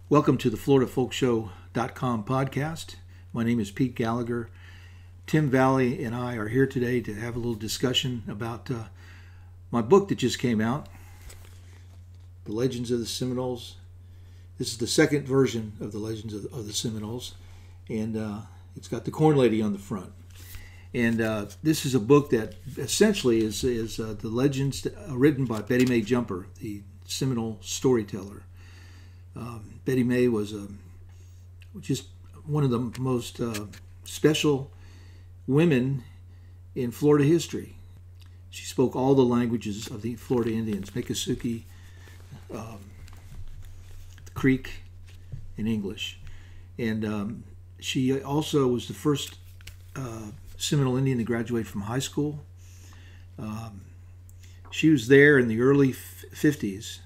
Welcome to the FloridaFolkShow.com podcast. My name is Pete Gallagher. Tim Valley and I are here today to have a little discussion about my book that just came out, The Legends of the Seminoles. This is the second version of The Legends of the Seminoles, and it's got the corn lady on the front. And this is a book that essentially is the legends written by Betty Mae Jumper, the Seminole storyteller. Betty Mae was just one of the most special women in Florida history. She spoke all the languages of the Florida Indians, Miccosukee, the Creek, and English. And she also was the first Seminole Indian to graduate from high school. She was there in the early 50s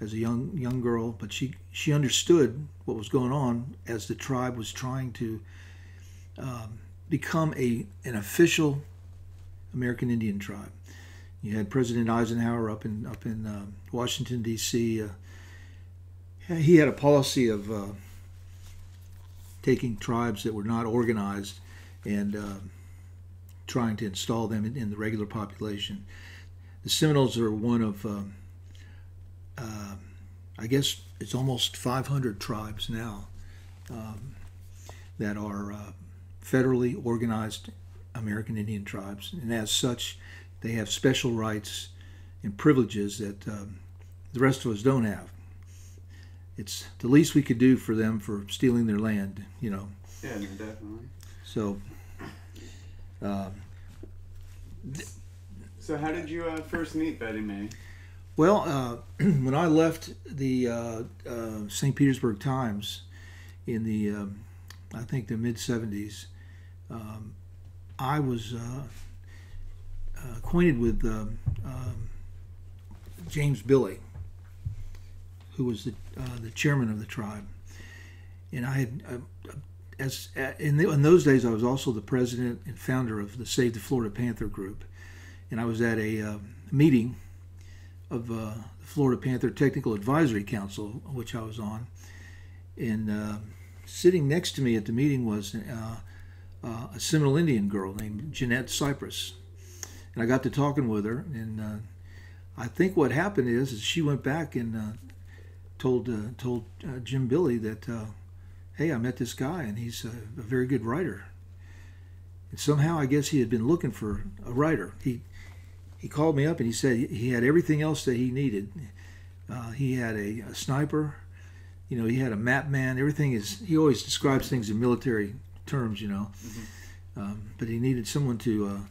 as a young girl, but she understood what was going on as the tribe was trying to become an official American Indian tribe. You had President Eisenhower up in Washington, D.C. He had a policy of taking tribes that were not organized and trying to install them in the regular population. The Seminoles are one of I guess it's almost 500 tribes now that are federally organized American Indian tribes, and as such, they have special rights and privileges that the rest of us don't have. It's the least we could do for them for stealing their land, you know. Yeah, no, definitely. So, So how did you first meet Betty Mae? Well, when I left the St. Petersburg Times in the, I think the mid-'70s, I was acquainted with James Billie, who was the chairman of the tribe. And I had, in those days, I was also the president and founder of the Save the Florida Panther group. And I was at a meeting of the Florida Panther Technical Advisory Council, which I was on. And sitting next to me at the meeting was a Seminole Indian girl named Jeanette Cypress. And I got to talking with her, and I think what happened is she went back and told Jim Billie that, hey, I met this guy, and he's a very good writer. And somehow, I guess he had been looking for a writer. He called me up and he said he had everything else that he needed. He had a sniper, you know, he had a map man. Everything he always describes things in military terms, you know. Mm-hmm. But he needed someone to,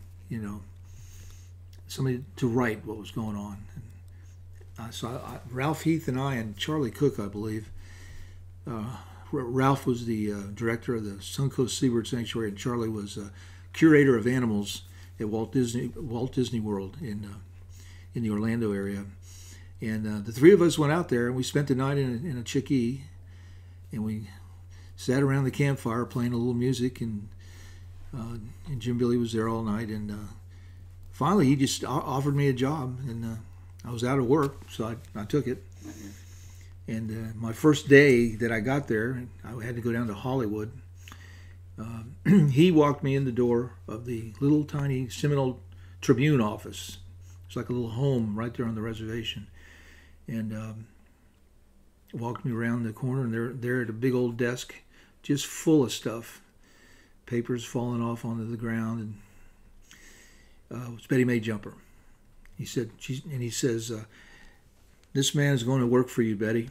somebody to write what was going on. And, so Ralph Heath and I and Charlie Cook, I believe. Ralph was the director of the Suncoast Seabird Sanctuary, and Charlie was curator of animals at Walt Disney World in the Orlando area. And the three of us went out there, and we spent the night in a chickee, and we sat around the campfire playing a little music, and Jim Billie was there all night. And finally, he just offered me a job, and I was out of work, so I took it. And my first day that I got there, I had to go down to Hollywood. He walked me in the door of the little tiny Seminole Tribune office. It's like a little home right there on the reservation. And walked me around the corner, and there at a big old desk, just full of stuff. Papers falling off onto the ground. And it was Betty Mae Jumper. He said, he says, this man is going to work for you, Betty.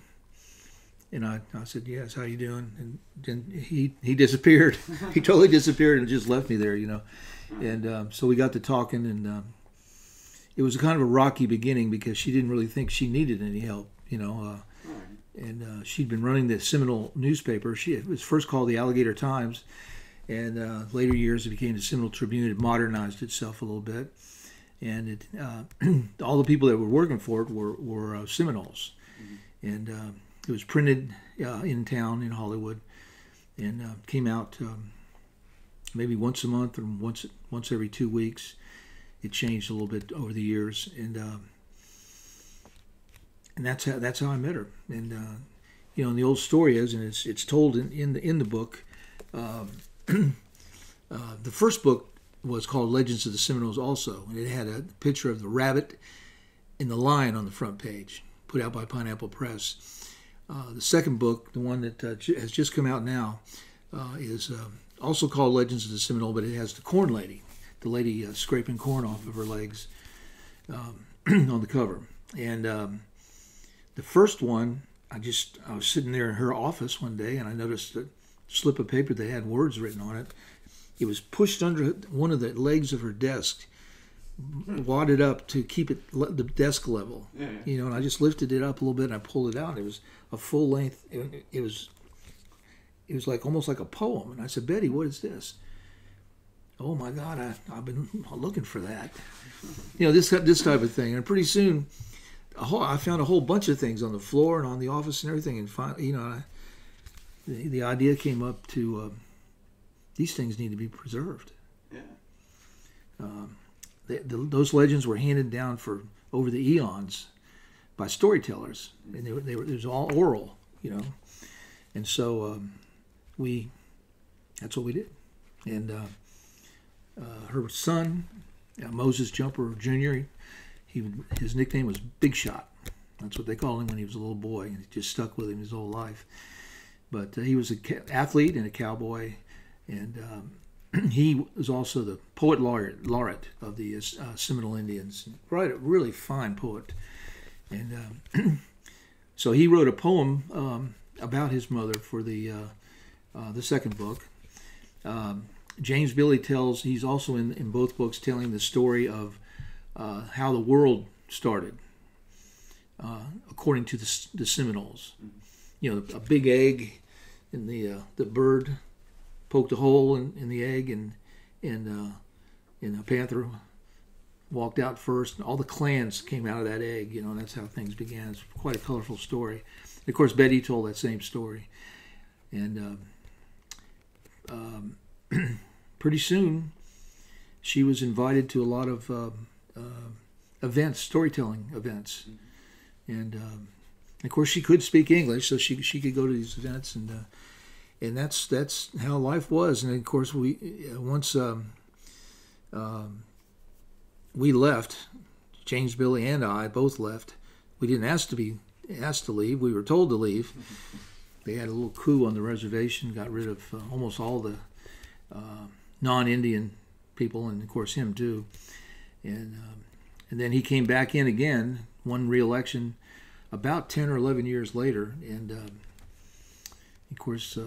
And I said, yes, how you doing? And then he disappeared. He totally disappeared and just left me there, you know. And so we got to talking, and it was kind of a rocky beginning because she didn't really think she needed any help, you know. And she'd been running the Seminole newspaper. It was first called the Alligator Times, and later years it became the Seminole Tribune. It modernized itself a little bit. And all the people that were working for it were Seminoles. Mm-hmm. And it was printed in town in Hollywood, and came out maybe once a month or once every 2 weeks. It changed a little bit over the years, and that's how I met her. And And the old story is, and it's told in the book. The first book was called Legends of the Seminoles also, and it had a picture of the rabbit and the lion on the front page, put out by Pineapple Press. The second book, the one that has just come out now, is also called Legends of the Seminole, but it has the corn lady, the lady scraping corn off of her legs on the cover. And the first one, I was sitting there in her office one day, and I noticed a slip of paper that had words written on it. It was pushed under one of the legs of her desk, wadded up to keep the desk level. Yeah. And I just lifted it up a little bit and I pulled it out. It was a full length. It was like almost like a poem. And I said, Betty, what is this? Oh my God, I've been looking for that. This type of thing. And pretty soon, I found a whole bunch of things on the floor and on the office and everything. And finally, the idea came up to these things need to be preserved. Yeah. Those legends were handed down for over the eons by storytellers, and it was all oral, and so that's what we did. And her son, Moses Jumper Jr., his nickname was Big Shot. That's what they called him when he was a little boy, and it just stuck with him his whole life. But he was an athlete and a cowboy, and he was also the poet laureate of the Seminole Indians. Right, a really fine poet. And so he wrote a poem about his mother for the second book. James Billie he's also in both books telling the story of how the world started, according to the Seminoles. A big egg, and the bird poked a hole in the egg, and a panther walked out first, and all the clans came out of that egg. And that's how things began. It's quite a colorful story. And of course, Betty told that same story, and pretty soon she was invited to a lot of events, storytelling events, and of course she could speak English, so she could go to these events, and that's how life was. And of course, once we left, James Billie and I both left. We didn't ask to be asked to leave. We were told to leave. They had a little coup on the reservation, got rid of almost all the non-Indian people, and of course him too. And then he came back in again, won re-election about 10 or 11 years later, and of course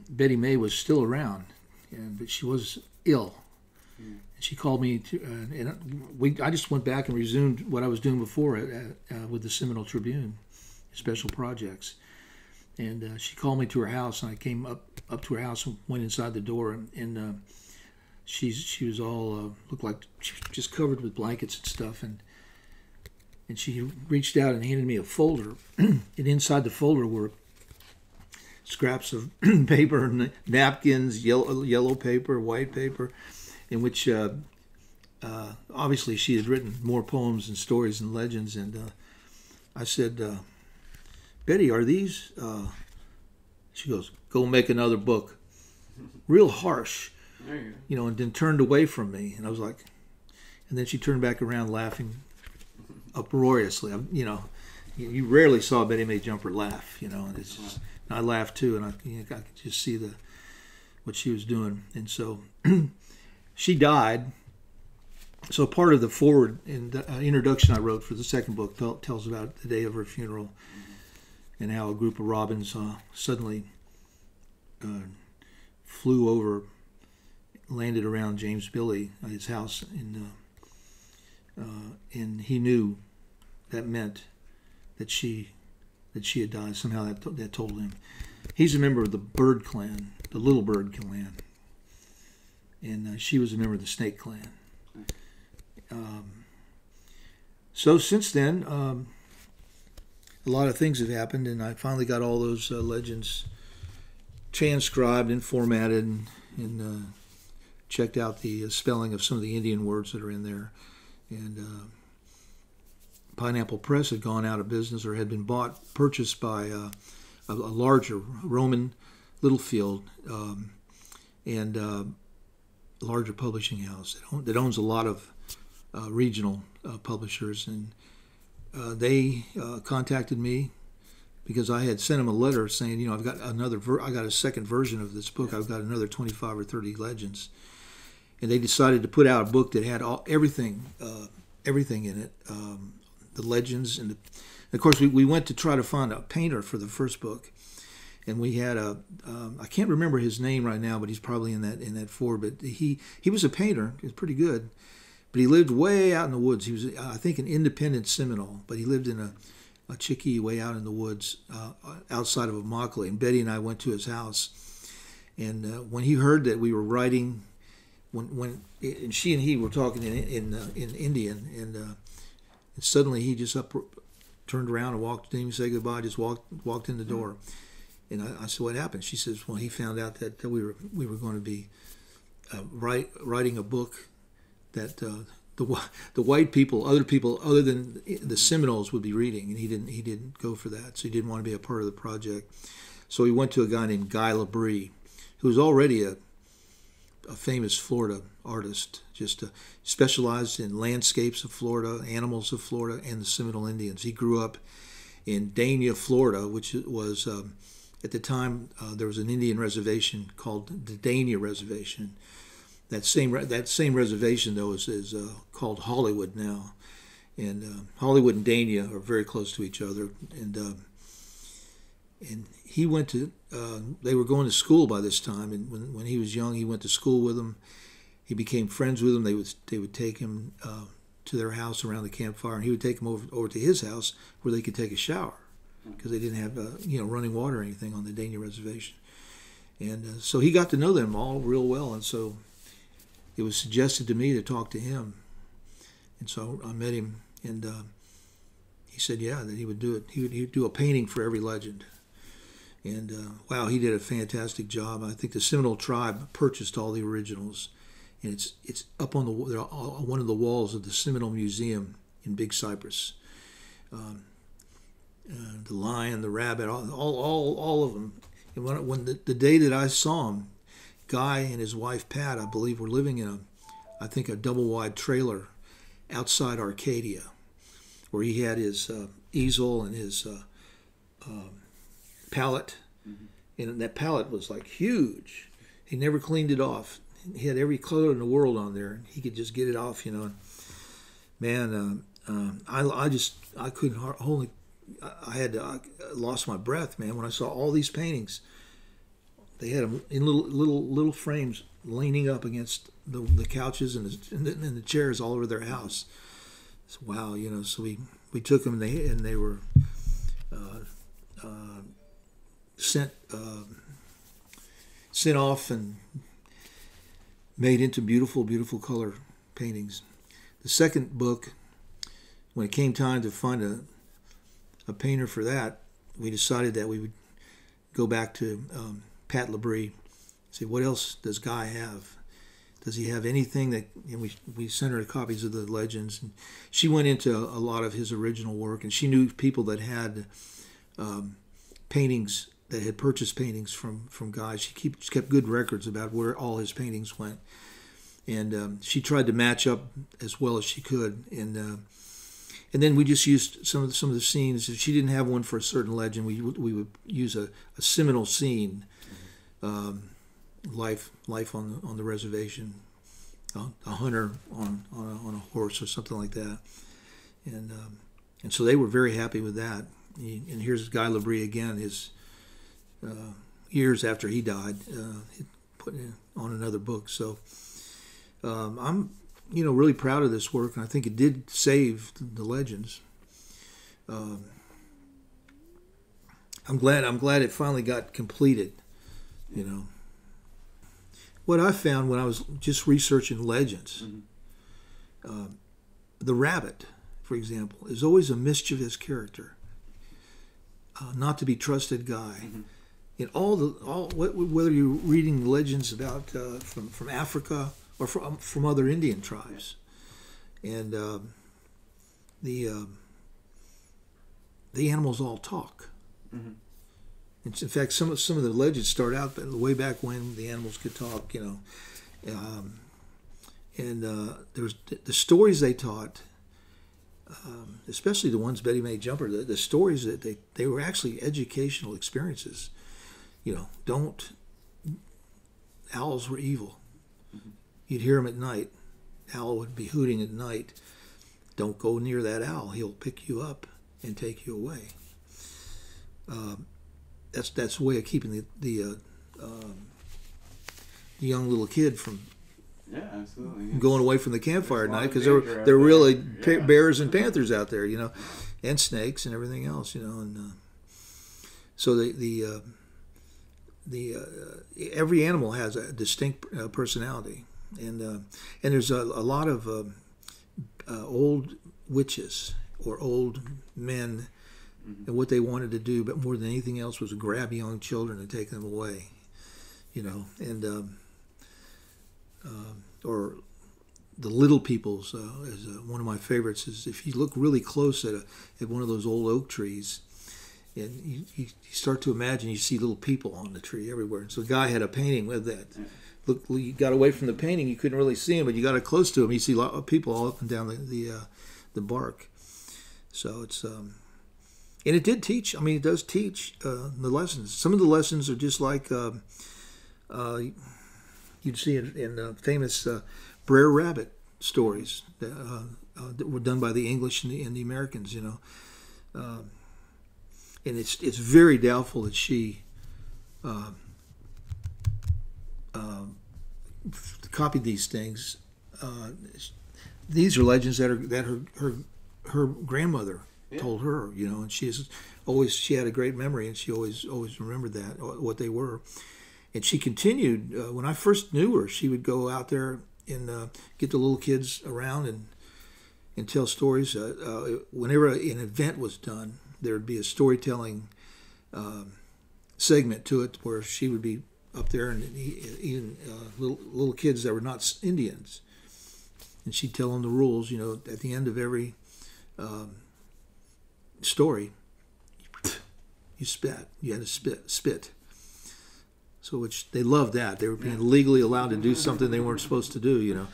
Betty Mae was still around, but she was ill. And she called me, I just went back and resumed what I was doing before with the Seminole Tribune, special projects. And she called me to her house, and I came up to her house and went inside the door, and she was all looked like she was just covered with blankets and stuff, and she reached out and handed me a folder, and inside the folder were scraps of paper, napkins, yellow paper, white paper, in which obviously she had written more poems and stories and legends. And I said, Betty, are these? She goes, go make another book. Real harsh, and then turned away from me. And I was like, and then she turned back around laughing uproariously. You rarely saw Betty Mae Jumper laugh, and it's just, and I laughed too, and I could just see what she was doing. And so she died. So part of the foreword in the introduction I wrote for the second book tells about the day of her funeral, and how a group of robins suddenly flew over, landed around James Billie at his house, and he knew that meant that she had died. Somehow that told him. He's a member of the Bird Clan, the Little Bird Clan, and she was a member of the Snake Clan. So since then, a lot of things have happened, and I finally got all those legends transcribed and formatted, and checked out the spelling of some of the Indian words that are in there, and Pineapple Press had gone out of business or had been purchased by a larger Rowman Littlefield and larger publishing house that owns a lot of regional publishers, and they contacted me because I had sent them a letter saying, I've got I got a second version of this book. I've got another 25 or 30 legends, and they decided to put out a book that had everything in it, the legends, and of course we went to try to find a painter for the first book, and we had I can't remember his name right now, but he's probably in that foreword. But he was a painter. He was pretty good, but he lived way out in the woods. He was, I think, an independent Seminole, but he lived in a Chickee way out in the woods outside of Immokalee. And Betty and I went to his house, and when he heard that we were writing, and she and he were talking in Indian, and suddenly he just turned around and walked to him, said goodbye, just walked in the door. And I said, "What happened?" She says, "Well, he found out that we were going to be writing a book that the white people, other people other than the Seminoles would be reading, and he didn't go for that, so he didn't want to be a part of the project. So he went to a guy named Guy LaBree, who was already a famous Florida artist, just specialized in landscapes of Florida, animals of Florida, and the Seminole Indians. He grew up in Dania, Florida, which was at the time there was an Indian reservation called the Dania Reservation. That same reservation though is called Hollywood now, and Hollywood and Dania are very close to each other. And he went to they were going to school by this time, and when he was young, he went to school with them. He became friends with them. They would take him to their house around the campfire, and he would take them over to his house where they could take a shower because they didn't have running water or anything on the Dania Reservation. And so he got to know them all real well, and so it was suggested to me to talk to him. And so I met him, and he said, yeah, that he would do it. He would do a painting for every legend. And wow, he did a fantastic job. I think the Seminole Tribe purchased all the originals, and it's up on one of the walls of the Seminole Museum in Big Cypress. The lion, the rabbit, all of them. And when the day that I saw him, Guy and his wife Pat, I believe, were living in a double-wide trailer outside Arcadia, where he had his easel and his palette, and that palette was like huge. He never cleaned it off. He had every color in the world on there, and he could just get it off, Man, I couldn't hardly. I lost my breath, man, when I saw all these paintings. They had them in little frames leaning up against the couches and the chairs all over their house. So, wow, so we took them, and they were sent off and made into beautiful color paintings. The second book, when it came time to find a painter for that, we decided that we would go back to Pat LaBree, say, what else does Guy have? Does he have anything that? And we sent her copies of the legends, and she went into a lot of his original work, and she knew people that had paintings, that had purchased paintings from Guy. She kept good records about where all his paintings went, and she tried to match up as well as she could, and then we just used some of the scenes. If she didn't have one for a certain legend, we would use a Seminole scene. Life on the reservation, a hunter on a horse or something like that, and so they were very happy with that. And here's Guy LaBree again, his years after he died, putting on another book. So I'm really proud of this work, and I think it did save the legends. I'm glad it finally got completed. What I found when I was just researching legends, the rabbit, for example, is always a mischievous character, not to be trusted guy. In whether you're reading legends about from Africa or from other Indian tribes, and the the animals all talk. Mm-hmm. In fact, some of the legends start out way back when the animals could talk, and there was the stories they taught, especially the ones Betty Mae Jumper. The stories that they were actually educational experiences. Owls were evil. Mm-hmm. You'd hear them at night. Owl would be hooting at night. Don't go near that owl. He'll pick you up and take you away. That's a way of keeping the young little kid from absolutely going away from the campfire at night, because danger they're out really there. Yeah. bears and panthers out there, and snakes and everything else, and so the every animal has a distinct personality, and there's a lot of old witches or old men. Mm-hmm. And what they wanted to do, but more than anything else, was grab young children and take them away, and or the little peoples is one of my favorites. Is if you look really close at one of those old oak trees, and you start to imagine you see little people on the tree everywhere. And so the guy had a painting with that. Yeah. Look, you got away from the painting, you couldn't really see him, but you got close to him, you see a lot of people all up and down the bark. So it's and it did teach. I mean, it does teach the lessons. Some of the lessons are just like you'd see in famous Brer Rabbit stories that were done by the English and the Americans. And it's very doubtful that she copied these things. These are legends that her grandmother told her, and she had a great memory, and she always remembered that what they were. And she continued. When I first knew her, she would go out there and get the little kids around and tell stories. Whenever an event was done, there would be a storytelling segment to it where she would be up there and even little kids that were not Indians, and she'd tell them the rules. At the end of every story, you spat. You had to spit. So which they loved that. They were being legally allowed to do something they weren't supposed to do,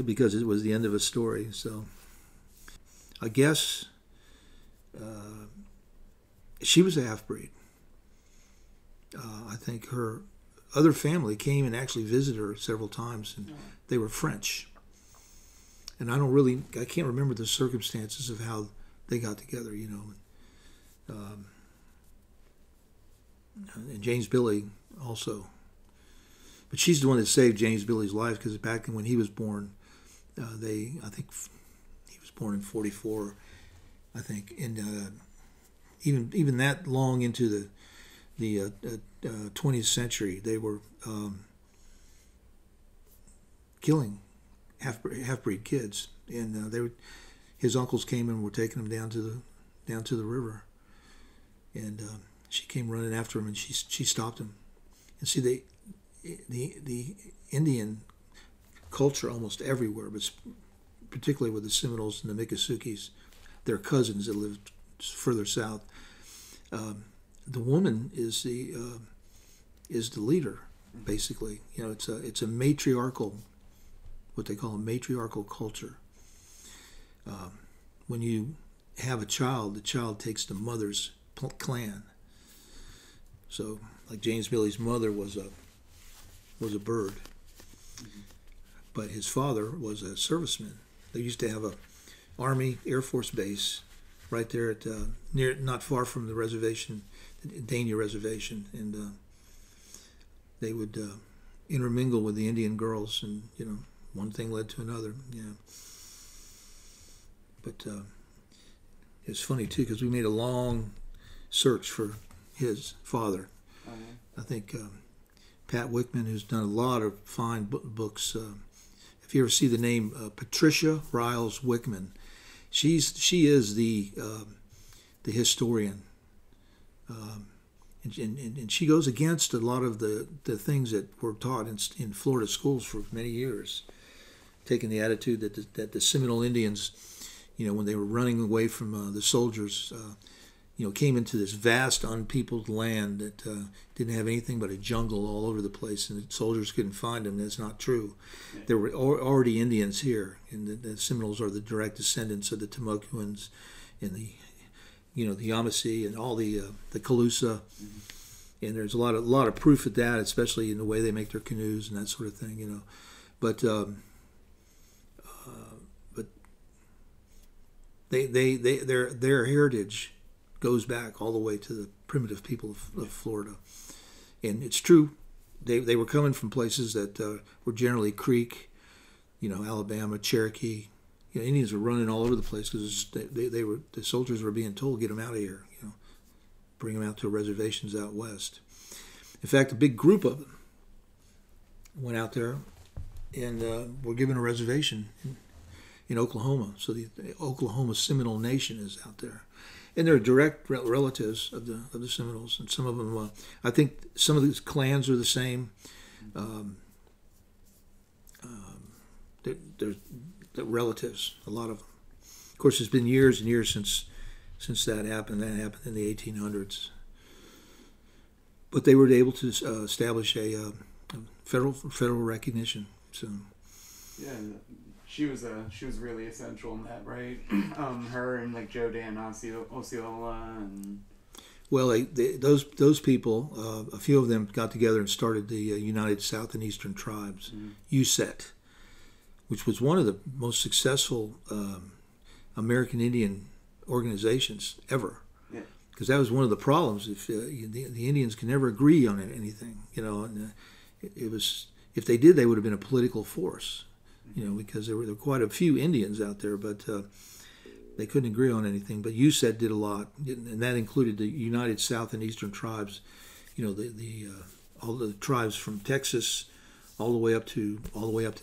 because it was the end of a story. So I guess she was a half-breed. I think her other family came and actually visited her several times, and they were French. And I can't remember the circumstances of how they got together, and James Billie also. But she's the one that saved James Billie's life, because back when he was born, I think he was born in 1944, I think, and even that long into the 20th century, they were killing half-breed kids, and his uncles came and were taking him down to the river, and she came running after him, and she stopped him. And see, the Indian culture almost everywhere, but particularly with the Seminoles and the Miccosukees, their cousins that lived further south. The woman is the leader, basically. It's a matriarchal, what they call a matriarchal culture. When you have a child, the child takes the mother's clan. So, like James Billie's mother was a bird, but his father was a serviceman. They used to have a Army Air Force base right there at not far from the reservation, the Dania Reservation, and they would intermingle with the Indian girls, and one thing led to another. But it's funny too, because we made a long search for his father. I think Pat Wickman, who's done a lot of fine books. If you ever see the name Patricia Riles Wickman, she is the historian, and she goes against a lot of the things that were taught in Florida schools for many years, taking the attitude that the Seminole Indians, when they were running away from the soldiers, came into this vast unpeopled land that didn't have anything but a jungle all over the place, and the soldiers couldn't find them. That's not true. There were already Indians here, and the Seminoles are the direct descendants of the Timucuans and the Yamasee and all the Calusa. And there's a lot of proof of that, especially in the way they make their canoes and that sort of thing. But their heritage goes back all the way to the primitive people of Florida. And it's true, they were coming from places that were generally Creek, Alabama, Cherokee. Indians were running all over the place because the soldiers were being told, get them out of here, bring them out to reservations out west. In fact, a big group of them went out there and were given a reservation in Oklahoma. So the Oklahoma Seminole Nation is out there. And they're direct relatives of the Seminoles, and some of them, I think, some of these clans are the same. They're relatives, a lot of them. Of course, it's been years and years since that happened. That happened in the 1800s. But they were able to establish a federal recognition. So. Yeah. She was really essential in that, right? Her and like Joe Dan Osceola and. Well, those people, a few of them got together and started the United South and Eastern Tribes, USET, which was one of the most successful American Indian organizations ever. Yeah. Because that was one of the problems. If the Indians could never agree on anything, and it was, if they did, they would have been a political force. Because there were quite a few Indians out there, but they couldn't agree on anything. But USET did a lot, and that included the United South and Eastern Tribes. All the tribes from Texas, all the way up to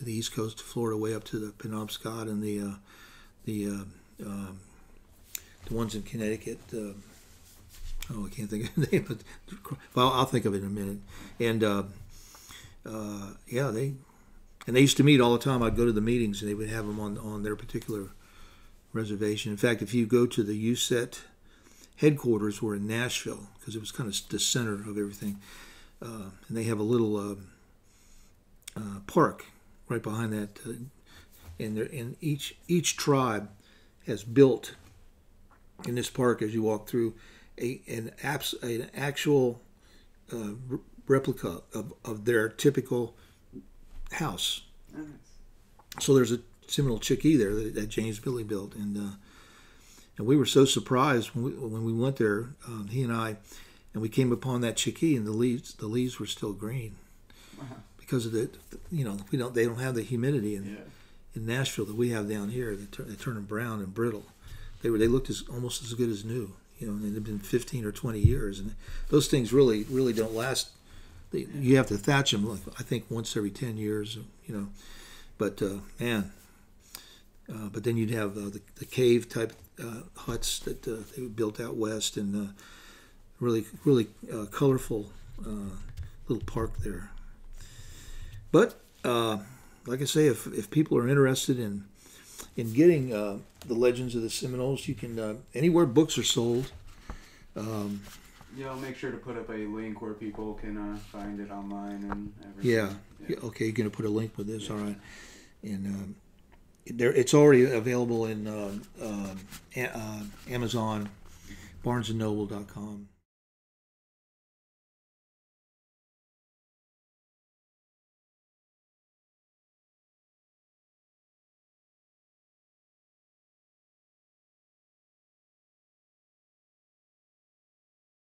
the East Coast of Florida, way up to the Penobscot and the ones in Connecticut. I can't think of the name, but well, I'll think of it in a minute. And they used to meet all the time. I'd go to the meetings, and they would have them on their particular reservation. In fact, if you go to the USET headquarters, were in Nashville, because it was kind of the center of everything. And they have a little park right behind that. And each tribe has built in this park, as you walk through, an actual replica of their typical house. Nice. So there's a Seminole chickee there that James Billie built, and we were so surprised when we went there, he and I, and we came upon that chickee, and the leaves were still green, because of they don't have the humidity in Nashville that we have down here. They turn them brown and brittle. They looked almost as good as new, and they've been 15 or 20 years, and those things really don't last. You have to thatch them, I think, once every 10 years, But but then you'd have the cave type huts that they built out west, and really colorful little park there. But like I say, if people are interested in getting the legends of the Seminoles, you can anywhere books are sold. I'll make sure to put up a link where people can find it online and everything. Yeah. Okay, you're going to put a link with this, all right. And it's already available in Amazon, BarnesandNoble.com.